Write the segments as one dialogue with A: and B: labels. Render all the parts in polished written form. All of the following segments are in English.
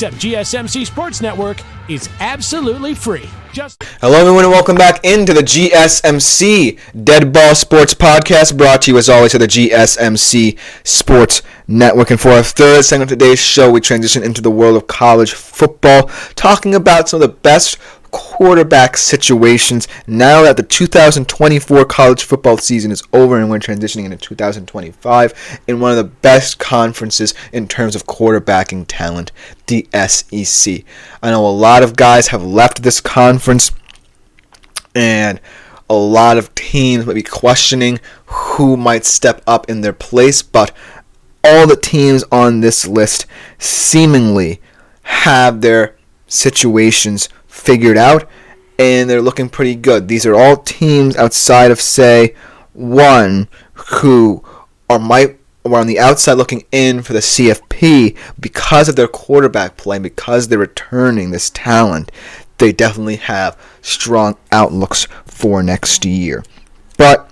A: except GSMC Sports Network is absolutely free.
B: Hello everyone and welcome back into the GSMC Dead Ball Sports Podcast, brought to you as always by the GSMC Sports Network. And for our third segment of today's show, we transition into the world of college football, talking about some of the best quarterback situations now that the 2024 college football season is over and we're transitioning into 2025 in one of the best conferences in terms of quarterbacking talent, the SEC. I know a lot of guys have left this conference and a lot of teams might be questioning who might step up in their place, but all the teams on this list seemingly have their situations figured out, and they're looking pretty good. These are all teams outside of, say, one who are on the outside looking in for the CFP because of their quarterback play, because they're returning this talent. They definitely have strong outlooks for next year. But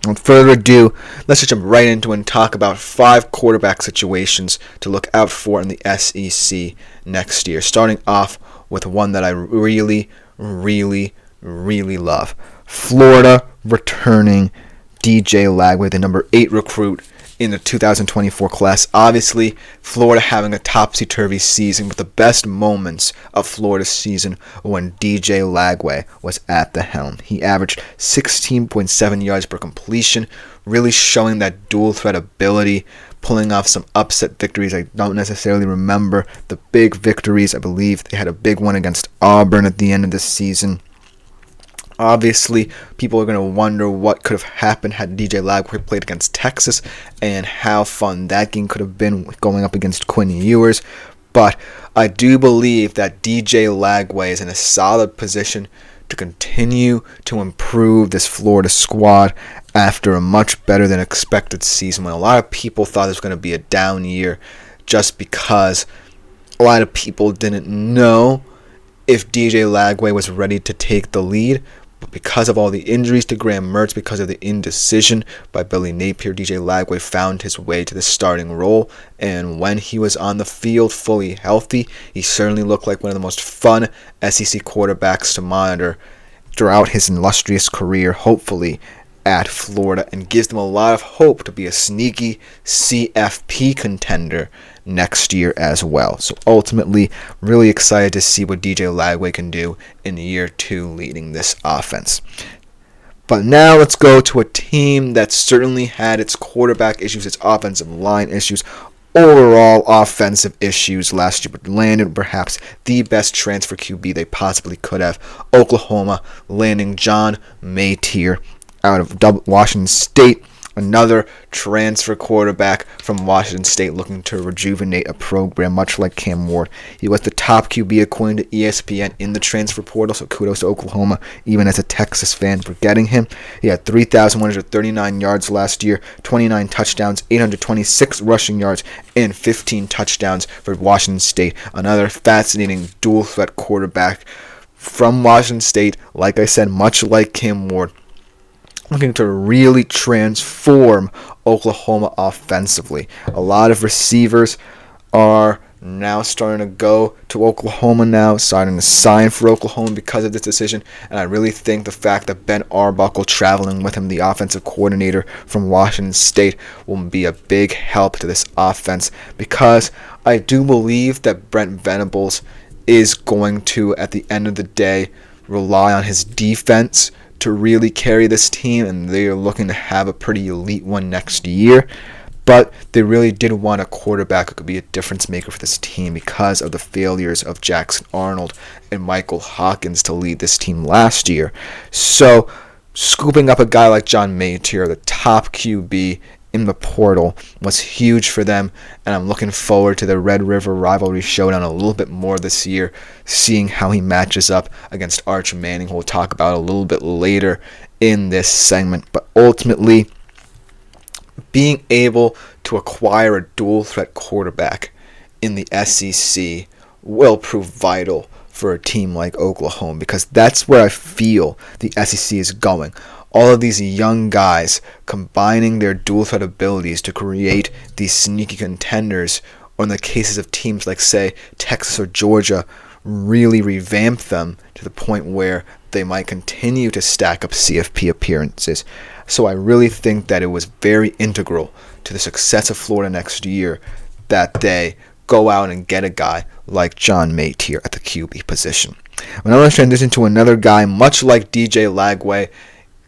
B: without further ado, let's just jump right into it and talk about 5 quarterback situations to look out for in the SEC next year. Starting off with one that I really love. Florida returning DJ Lagway, the number 8 recruit in the 2024 class. Obviously, Florida having a topsy-turvy season, with the best moments of Florida's season when DJ Lagway was at the helm. He averaged 16.7 yards per completion, really showing that dual threat ability, pulling off some upset victories. I don't necessarily remember the big victories. I believe they had a big one against Auburn at the end of the season. Obviously, people are going to wonder what could have happened had DJ Lagway played against Texas and how fun that game could have been going up against Quinn Ewers. But I do believe that DJ Lagway is in a solid position to continue to improve this Florida squad after a much better than expected season, when a lot of people thought it was going to be a down year just because a lot of people didn't know if DJ Lagway was ready to take the lead. But because of all the injuries to Graham Mertz, because of the indecision by Billy Napier, DJ Lagway found his way to the starting role, and when he was on the field fully healthy, he certainly looked like one of the most fun SEC quarterbacks to monitor throughout his illustrious career, hopefully at Florida, and gives them a lot of hope to be a sneaky CFP contender next year as well. So ultimately, really excited to see what DJ Lagway can do in year 2 leading this offense. But now let's go to a team that certainly had its quarterback issues, its offensive line issues, overall offensive issues last year, but landed perhaps the best transfer QB they possibly could have. Oklahoma landing John Maytier out of Washington State, another transfer quarterback from Washington State looking to rejuvenate a program much like Cam Ward. He was the top QB according to ESPN in the transfer portal, so kudos to Oklahoma, even as a Texas fan, for getting him. He had 3,139 yards last year, 29 touchdowns, 826 rushing yards, and 15 touchdowns for Washington State. Another fascinating dual threat quarterback from Washington State, like I said, much like Cam Ward, looking to really transform Oklahoma offensively. A lot of receivers are now starting to go to Oklahoma now, starting to sign for Oklahoma because of this decision. And I really think the fact that Ben Arbuckle traveling with him, the offensive coordinator from Washington State, will be a big help to this offense, because I do believe that Brent Venables is going to, at the end of the day, rely on his defense to really carry this team, and they are looking to have a pretty elite one next year. But they really did want a quarterback who could be a difference maker for this team because of the failures of Jackson Arnold and Michael Hawkins to lead this team last year. So scooping up a guy like John Maytier, the top QB in the portal, was huge for them, and I'm looking forward to the Red River rivalry showdown a little bit more this year, seeing how he matches up against Arch Manning, who we'll talk about a little bit later in this segment. But ultimately, being able to acquire a dual threat quarterback in the SEC will prove vital for a team like Oklahoma, because that's where I feel the SEC is going. All of these young guys combining their dual threat abilities to create these sneaky contenders or in the cases of teams like, say, Texas or Georgia, really revamp them to the point where they might continue to stack up CFP appearances. So I really think that it was very integral to the success of Florida next year that they go out and get a guy like John Matier at the QB position. When I want to transition to another guy, much like DJ Lagway,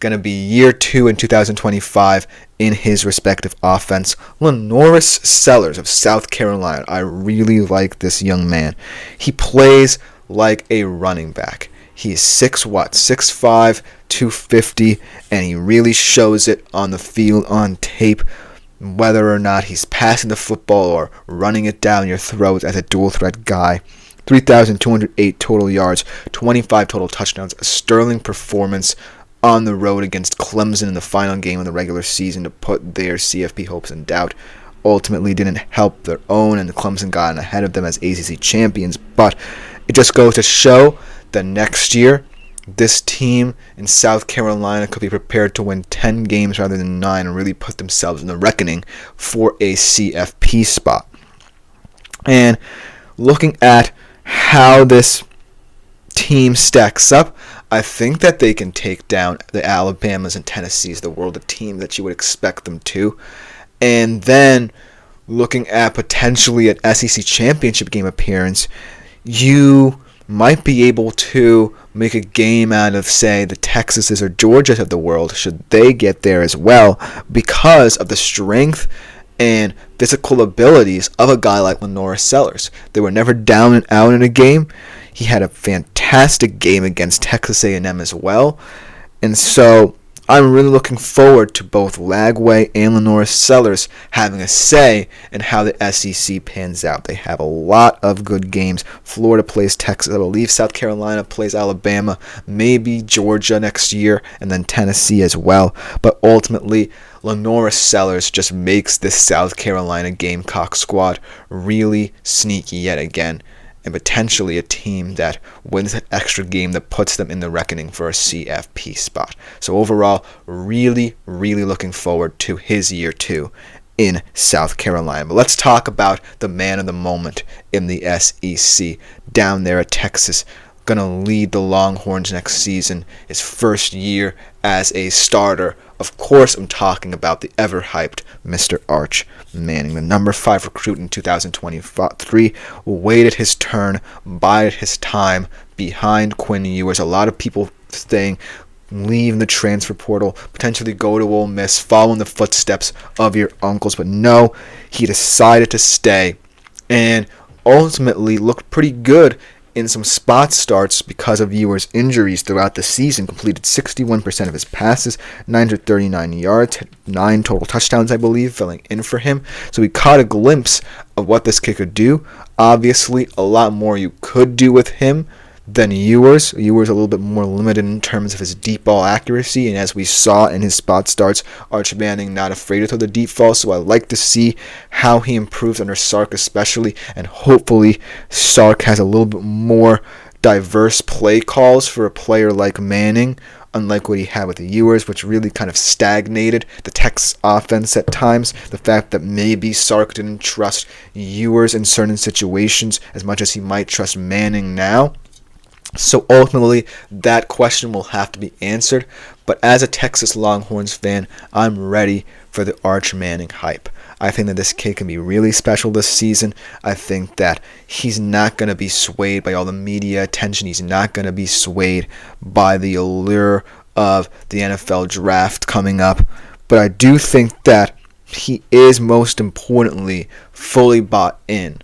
B: going to be year 2 in 2025 in his respective offense, Lenoris Sellers of South Carolina. I really like this young man. He plays like a running back. He's 6'5", 250, and he really shows it on the field, on tape, whether or not he's passing the football or running it down your throat as a dual threat guy. 3,208 total yards, 25 total touchdowns, a sterling performance on the road against Clemson in the final game of the regular season to put their CFP hopes in doubt. Ultimately didn't help their own, and the Clemson got ahead of them as ACC champions, but it just goes to show that next year this team in South Carolina could be prepared to win 10 games rather than 9 and really put themselves in the reckoning for a CFP spot. And looking at how this team stacks up, I think that they can take down the Alabamas and Tennessees of the world, a team that you would expect them to. And then looking at potentially an SEC championship game appearance, you might be able to make a game out of, say, the Texases or Georgias of the world, should they get there as well, because of the strength and physical abilities of a guy like Lenoris Sellers. They were never down and out in a game. He had a fantastic game against Texas A&M as well. And so I'm really looking forward to both Lagway and Lenoris Sellers having a say in how the SEC pans out. They have a lot of good games. Florida plays Texas. I believe South Carolina plays Alabama, maybe Georgia next year, and then Tennessee as well. But ultimately, Lenoris Sellers just makes this South Carolina Gamecock squad really sneaky yet again, and potentially a team that wins an extra game that puts them in the reckoning for a CFP spot. So overall, really, really looking forward to his year 2 in South Carolina. But let's talk about the man of the moment in the SEC down there at Texas. Going to lead the Longhorns next season, his first year as a starter. Of course, I'm talking about the ever-hyped Mr. Arch Manning, the number 5 recruit in 2023, waited his turn, bided his time behind Quinn Ewers. A lot of people saying leave the transfer portal, potentially go to Ole Miss, follow in the footsteps of your uncles, but no, he decided to stay and ultimately looked pretty good in some spot starts because of Ewers' injuries throughout the season. Completed 61% of his passes, 939 yards, had 9 total touchdowns, I believe, filling in for him. So we caught a glimpse of what this kid could do. Obviously, a lot more you could do with him than Ewers. Ewers a little bit more limited in terms of his deep ball accuracy, and as we saw in his spot starts, Arch Manning not afraid to throw the deep ball, so I like to see how he improves under Sark especially, and hopefully Sark has a little bit more diverse play calls for a player like Manning, unlike what he had with the Ewers, which really kind of stagnated the Texas offense at times. The fact that maybe Sark didn't trust Ewers in certain situations as much as he might trust Manning now. So ultimately, that question will have to be answered. But as a Texas Longhorns fan, I'm ready for the Arch Manning hype. I think that this kid can be really special this season. I think that he's not going to be swayed by all the media attention. He's not going to be swayed by the allure of the NFL draft coming up. But I do think that he is, most importantly, fully bought in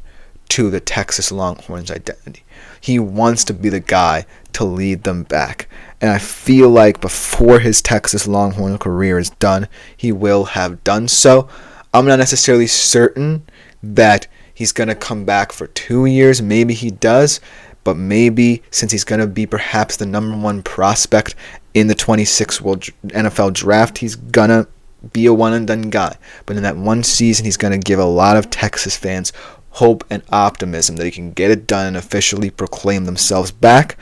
B: to the Texas Longhorns identity. He wants to be the guy to lead them back. And I feel like before his Texas Longhorn career is done, he will have done so. I'm not necessarily certain that he's going to come back for 2 years. Maybe he does. But maybe since he's going to be perhaps the number 1 prospect in the 26 World NFL Draft, he's going to be a one-and-done guy. But in that one season, he's going to give a lot of Texas fans hope and optimism that he can get it done and officially proclaim themselves back.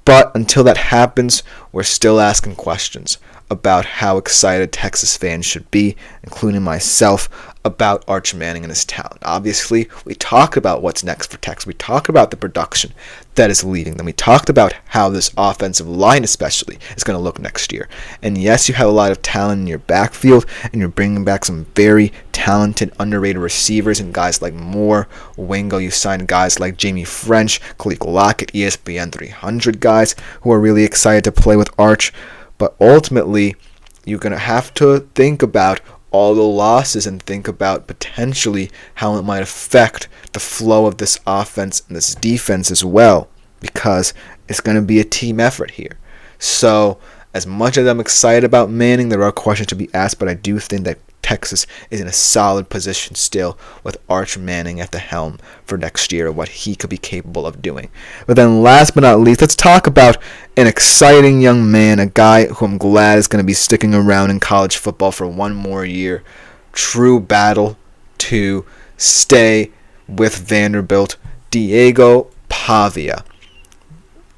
B: But until that happens, we're still asking questions about how excited Texas fans should be, including myself. about Arch Manning and his talent. Obviously, we talked about what's next for Texas. We talked about the production that is leading them. We talked about how this offensive line especially is going to look next year. And yes, you have a lot of talent in your backfield, and you're bringing back some very talented, underrated receivers and guys like Moore, Wingo. You signed guys like Jamie French, Khalil Lockett, ESPN 300 guys who are really excited to play with Arch. But ultimately, you're going to have to think about all the losses and think about potentially how it might affect the flow of this offense and this defense as well, because it's going to be a team effort here. So as much as I'm excited about Manning, there are questions to be asked, but I do think that Texas is in a solid position still with Arch Manning at the helm for next year, what he could be capable of doing. But then last but not least, let's talk about an exciting young man, a guy who I'm glad is going to be sticking around in college football for one more year. True battle to stay with Vanderbilt, Diego Pavia.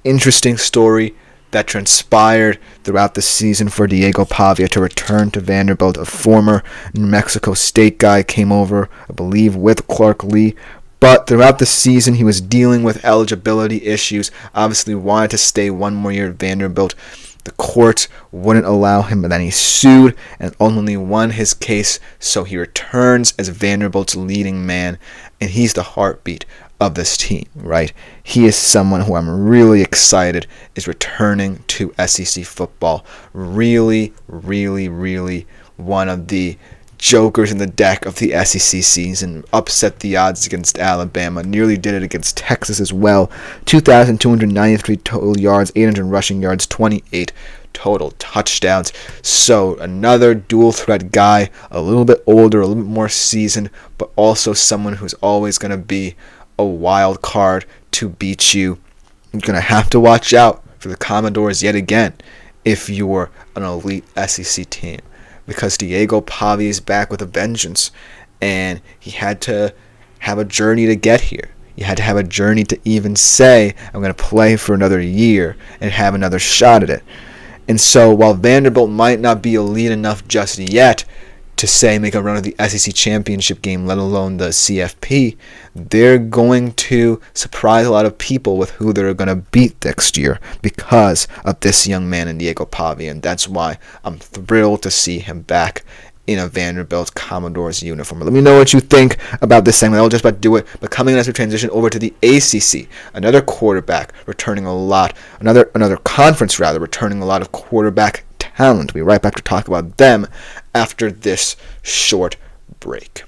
B: Interesting story that transpired throughout the season for Diego Pavia to return to Vanderbilt. A former New Mexico State guy came over, I believe, with Clark Lee. But throughout the season, he was dealing with eligibility issues. Obviously wanted to stay one more year at Vanderbilt. The courts wouldn't allow him, but then he sued and ultimately won his case. So he returns as Vanderbilt's leading man, and he's the heartbeat of this team, right? He is someone who I'm really excited is returning to SEC football. Really, really, really one of the jokers in the deck of the SEC season. Upset the odds against Alabama. Nearly did it against Texas as well. 2,293 total yards, 800 rushing yards, 28 total touchdowns. So another dual threat guy, a little bit older, a little bit more seasoned, but also someone who's always going to be a wild card to beat you. You're going to have to watch out for the Commodores yet again if you're an elite SEC team, because Diego Pavia is back with a vengeance, and he had to have a journey to get here. You had to have a journey to even say, I'm going to play for another year and have another shot at it. And so while Vanderbilt might not be elite enough just yet to say make a run of the SEC championship game, let alone the CFP, they're going to surprise a lot of people with who they're going to beat next year because of this young man in Diego Pavia, and that's why I'm thrilled to see him back in a Vanderbilt Commodores uniform. Let me know what you think about this segment. I'll just about do it. But coming in as we transition over to the ACC, another quarterback returning a lot, another conference rather, returning a lot of quarterback talent. We'll be right back to talk about them after this short break.